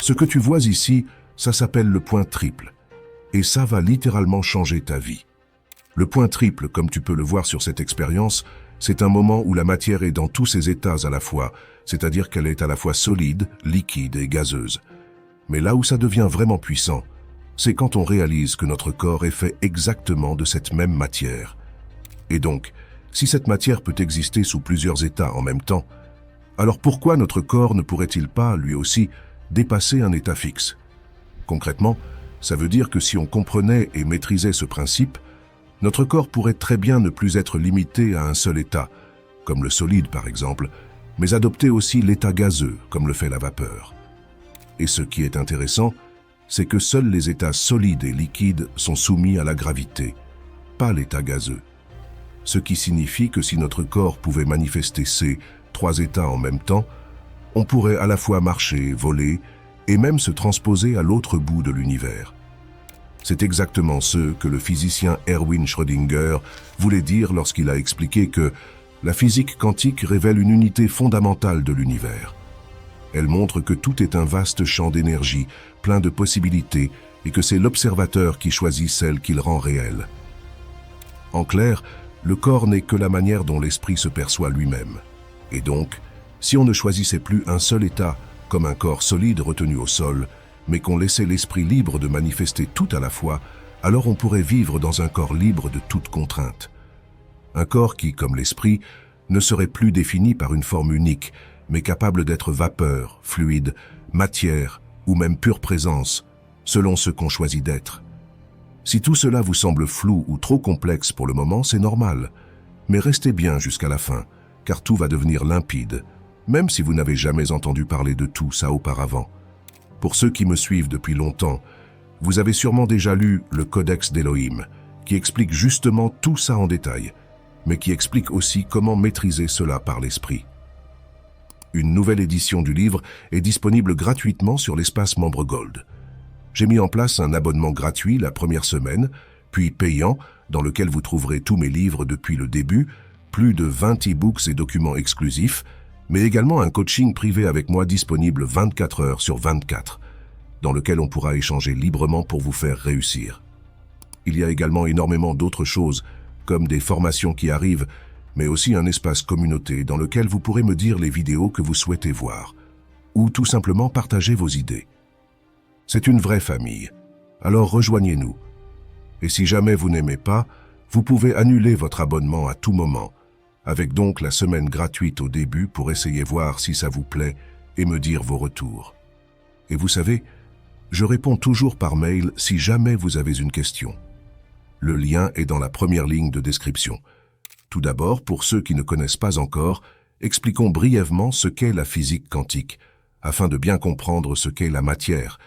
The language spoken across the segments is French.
Ce que tu vois ici, ça s'appelle le point triple. Et ça va littéralement changer ta vie. Le point triple, comme tu peux le voir sur cette expérience, c'est un moment où la matière est dans tous ses états à la fois, c'est-à-dire qu'elle est à la fois solide, liquide et gazeuse. Mais là où ça devient vraiment puissant, c'est quand on réalise que notre corps est fait exactement de cette même matière. Et donc, si cette matière peut exister sous plusieurs états en même temps, alors pourquoi notre corps ne pourrait-il pas, lui aussi, dépasser un état fixe? Concrètement, ça veut dire que si on comprenait et maîtrisait ce principe, notre corps pourrait très bien ne plus être limité à un seul état, comme le solide par exemple, mais adopter aussi l'état gazeux, comme le fait la vapeur. Et ce qui est intéressant, c'est que seuls les états solides et liquides sont soumis à la gravité, pas l'état gazeux. Ce qui signifie que si notre corps pouvait manifester ces trois états en même temps, on pourrait à la fois marcher, voler et même se transposer à l'autre bout de l'univers. C'est exactement ce que le physicien Erwin Schrödinger voulait dire lorsqu'il a expliqué que la physique quantique révèle une unité fondamentale de l'univers. Elle montre que tout est un vaste champ d'énergie, plein de possibilités, et que c'est l'observateur qui choisit celle qu'il rend réelle. En clair, le corps n'est que la manière dont l'esprit se perçoit lui-même. Et donc, si on ne choisissait plus un seul état, comme un corps solide retenu au sol, mais qu'on laissait l'esprit libre de manifester tout à la fois, alors on pourrait vivre dans un corps libre de toute contrainte. Un corps qui, comme l'esprit, ne serait plus défini par une forme unique, mais capable d'être vapeur, fluide, matière ou même pure présence, selon ce qu'on choisit d'être. Si tout cela vous semble flou ou trop complexe pour le moment, c'est normal. Mais restez bien jusqu'à la fin, car tout va devenir limpide, même si vous n'avez jamais entendu parler de tout ça auparavant. Pour ceux qui me suivent depuis longtemps, vous avez sûrement déjà lu le Codex d'Elohim, qui explique justement tout ça en détail, mais qui explique aussi comment maîtriser cela par l'esprit. Une nouvelle édition du livre est disponible gratuitement sur l'espace membre Gold. J'ai mis en place un abonnement gratuit la première semaine, puis payant, dans lequel vous trouverez tous mes livres depuis le début, plus de 20 e-books et documents exclusifs, mais également un coaching privé avec moi disponible 24 heures sur 24, dans lequel on pourra échanger librement pour vous faire réussir. Il y a également énormément d'autres choses, comme des formations qui arrivent, mais aussi un espace communauté dans lequel vous pourrez me dire les vidéos que vous souhaitez voir, ou tout simplement partager vos idées. C'est une vraie famille, alors rejoignez-nous. Et si jamais vous n'aimez pas, vous pouvez annuler votre abonnement à tout moment, avec donc la semaine gratuite au début pour essayer voir si ça vous plaît et me dire vos retours. Et vous savez, je réponds toujours par mail si jamais vous avez une question. Le lien est dans la première ligne de description. Tout d'abord, pour ceux qui ne connaissent pas encore, expliquons brièvement ce qu'est la physique quantique, afin de bien comprendre ce qu'est la matière,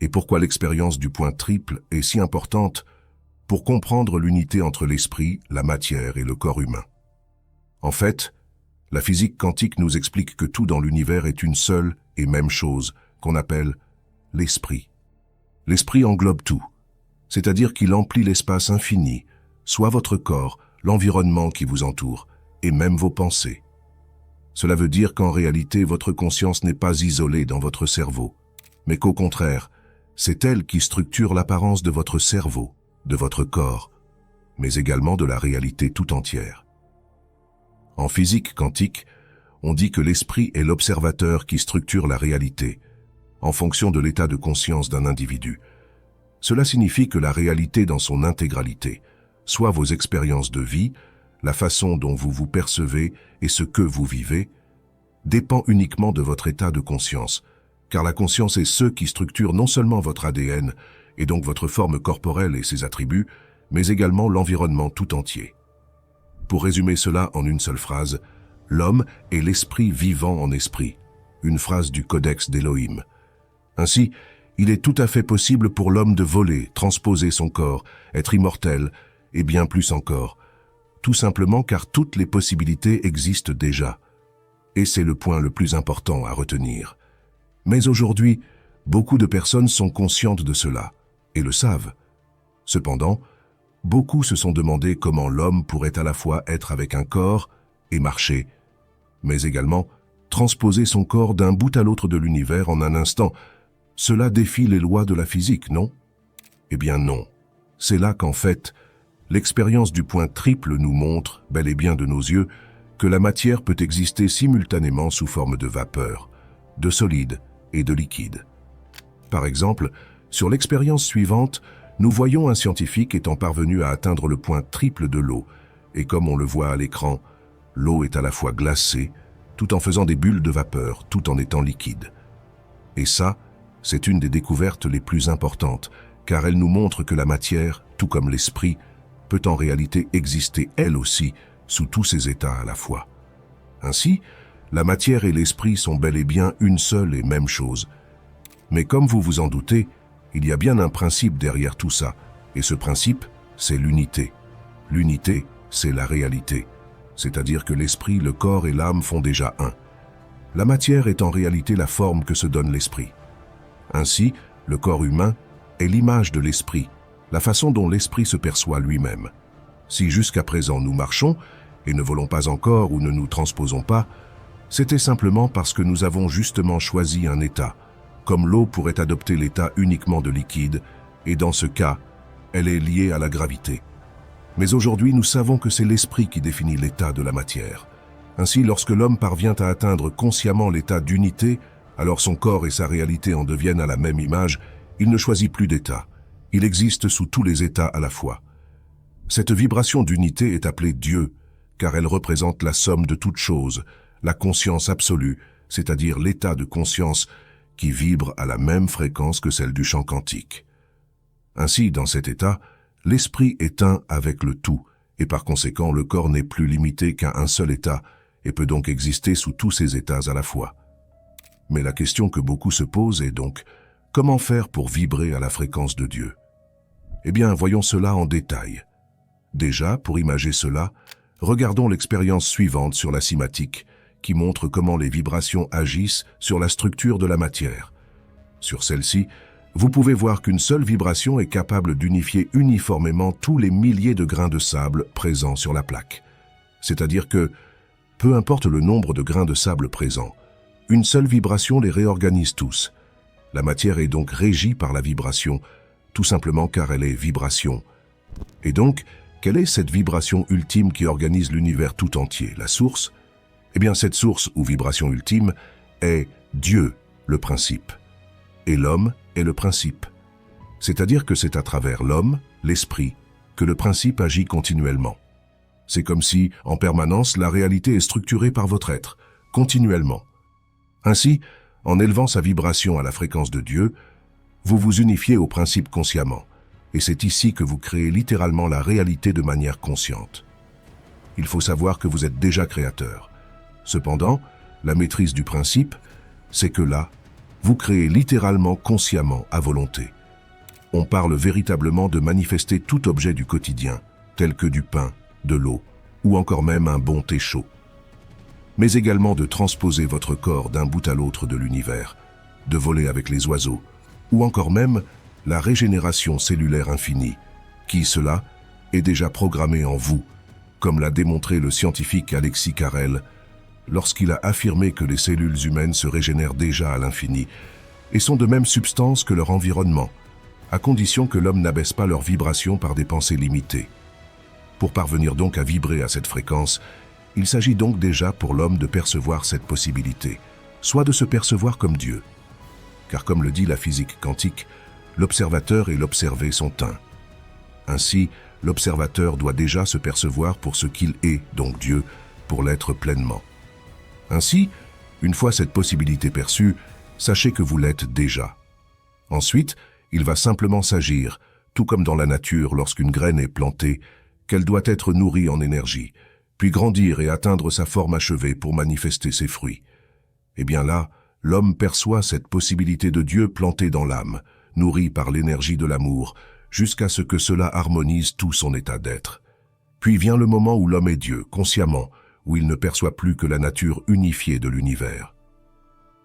et pourquoi l'expérience du point triple est si importante pour comprendre l'unité entre l'esprit, la matière et le corps humain. En fait, la physique quantique nous explique que tout dans l'univers est une seule et même chose, qu'on appelle l'esprit. L'esprit englobe tout, c'est-à-dire qu'il emplit l'espace infini, soit votre corps, l'environnement qui vous entoure, et même vos pensées. Cela veut dire qu'en réalité, votre conscience n'est pas isolée dans votre cerveau, mais qu'au contraire, c'est elle qui structure l'apparence de votre cerveau, de votre corps, mais également de la réalité tout entière. En physique quantique, on dit que l'esprit est l'observateur qui structure la réalité, en fonction de l'état de conscience d'un individu. Cela signifie que la réalité dans son intégralité, soit vos expériences de vie, la façon dont vous vous percevez et ce que vous vivez, dépend uniquement de votre état de conscience, car la conscience est ce qui structure non seulement votre ADN, et donc votre forme corporelle et ses attributs, mais également l'environnement tout entier. Pour résumer cela en une seule phrase, l'homme est l'esprit vivant en esprit, une phrase du Codex d'Elohim. Ainsi, il est tout à fait possible pour l'homme de voler, transposer son corps, être immortel, et bien plus encore, tout simplement car toutes les possibilités existent déjà. Et c'est le point le plus important à retenir. Mais aujourd'hui, beaucoup de personnes sont conscientes de cela, et le savent. Cependant, beaucoup se sont demandé comment l'homme pourrait à la fois être avec un corps et marcher, mais également transposer son corps d'un bout à l'autre de l'univers en un instant, Cela défie les lois de la physique, non? Eh bien non. C'est là qu'en fait, l'expérience du point triple nous montre, bel et bien de nos yeux, que la matière peut exister simultanément sous forme de vapeur, de solide et de liquide. Par exemple, sur l'expérience suivante, nous voyons un scientifique étant parvenu à atteindre le point triple de l'eau, et comme on le voit à l'écran, l'eau est à la fois glacée, tout en faisant des bulles de vapeur, tout en étant liquide. Et ça, c'est une des découvertes les plus importantes, car elle nous montre que la matière, tout comme l'esprit, peut en réalité exister elle aussi, sous tous ses états à la fois. Ainsi, la matière et l'esprit sont bel et bien une seule et même chose. Mais comme vous vous en doutez, il y a bien un principe derrière tout ça, et ce principe, c'est l'unité. L'unité, c'est la réalité, c'est-à-dire que l'esprit, le corps et l'âme font déjà un. La matière est en réalité la forme que se donne l'esprit. Ainsi, le corps humain est l'image de l'esprit, la façon dont l'esprit se perçoit lui-même. Si jusqu'à présent nous marchons, et ne volons pas encore ou ne nous transposons pas, c'était simplement parce que nous avons justement choisi un état, comme l'eau pourrait adopter l'état uniquement de liquide, et dans ce cas, elle est liée à la gravité. Mais aujourd'hui, nous savons que c'est l'esprit qui définit l'état de la matière. Ainsi, lorsque l'homme parvient à atteindre consciemment l'état d'unité, alors son corps et sa réalité en deviennent à la même image, il ne choisit plus d'état. Il existe sous tous les états à la fois. Cette vibration d'unité est appelée Dieu, car elle représente la somme de toutes choses, la conscience absolue, c'est-à-dire l'état de conscience qui vibre à la même fréquence que celle du champ quantique. Ainsi, dans cet état, l'esprit est un avec le tout, et par conséquent le corps n'est plus limité qu'à un seul état, et peut donc exister sous tous ces états à la fois. Mais la question que beaucoup se posent est donc, comment faire pour vibrer à la fréquence de Dieu? Eh bien, voyons cela en détail. Déjà, pour imager cela, regardons l'expérience suivante sur la cymatique, qui montre comment les vibrations agissent sur la structure de la matière. Sur celle-ci, vous pouvez voir qu'une seule vibration est capable d'unifier uniformément tous les milliers de grains de sable présents sur la plaque. C'est-à-dire que, peu importe le nombre de grains de sable présents, une seule vibration les réorganise tous. La matière est donc régie par la vibration, tout simplement car elle est vibration. Et donc, quelle est cette vibration ultime qui organise l'univers tout entier, la source? Eh bien, cette source ou vibration ultime est Dieu, le principe. Et l'homme est le principe. C'est-à-dire que c'est à travers l'homme, l'esprit, que le principe agit continuellement. C'est comme si, en permanence, la réalité est structurée par votre être, continuellement. Ainsi, en élevant sa vibration à la fréquence de Dieu, vous vous unifiez au principe consciemment, et c'est ici que vous créez littéralement la réalité de manière consciente. Il faut savoir que vous êtes déjà créateur. Cependant, la maîtrise du principe, c'est que là, vous créez littéralement consciemment à volonté. On parle véritablement de manifester tout objet du quotidien, tel que du pain, de l'eau, ou encore même un bon thé chaud. Mais également de transposer votre corps d'un bout à l'autre de l'univers, de voler avec les oiseaux, ou encore même la régénération cellulaire infinie, qui, cela, est déjà programmée en vous, comme l'a démontré le scientifique Alexis Carrel, lorsqu'il a affirmé que les cellules humaines se régénèrent déjà à l'infini et sont de même substance que leur environnement, à condition que l'homme n'abaisse pas leur vibration par des pensées limitées. Pour parvenir donc à vibrer à cette fréquence, il s'agit donc déjà pour l'homme de percevoir cette possibilité, soit de se percevoir comme Dieu. Car comme le dit la physique quantique, l'observateur et l'observé sont un. Ainsi, l'observateur doit déjà se percevoir pour ce qu'il est, donc Dieu, pour l'être pleinement. Ainsi, une fois cette possibilité perçue, sachez que vous l'êtes déjà. Ensuite, il va simplement s'agir, tout comme dans la nature lorsqu'une graine est plantée, qu'elle doit être nourrie en énergie, puis grandir et atteindre sa forme achevée pour manifester ses fruits. Eh bien là, l'homme perçoit cette possibilité de Dieu plantée dans l'âme, nourrie par l'énergie de l'amour, jusqu'à ce que cela harmonise tout son état d'être. Puis vient le moment où l'homme est Dieu, consciemment, où il ne perçoit plus que la nature unifiée de l'univers.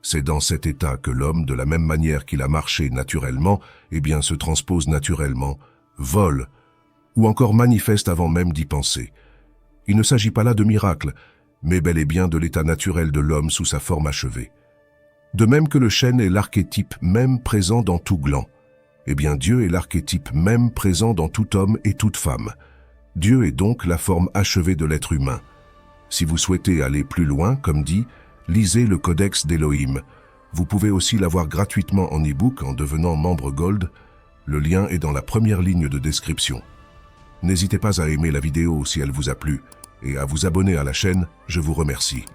C'est dans cet état que l'homme, de la même manière qu'il a marché naturellement, eh bien se transpose naturellement, vole, ou encore manifeste avant même d'y penser. Il ne s'agit pas là de miracle, mais bel et bien de l'état naturel de l'homme sous sa forme achevée. De même que le chêne est l'archétype même présent dans tout gland, eh bien Dieu est l'archétype même présent dans tout homme et toute femme. Dieu est donc la forme achevée de l'être humain. Si vous souhaitez aller plus loin, comme dit, lisez le Codex d'Élohim. Vous pouvez aussi l'avoir gratuitement en e-book en devenant membre Gold. Le lien est dans la première ligne de description. N'hésitez pas à aimer la vidéo si elle vous a plu et à vous abonner à la chaîne, je vous remercie.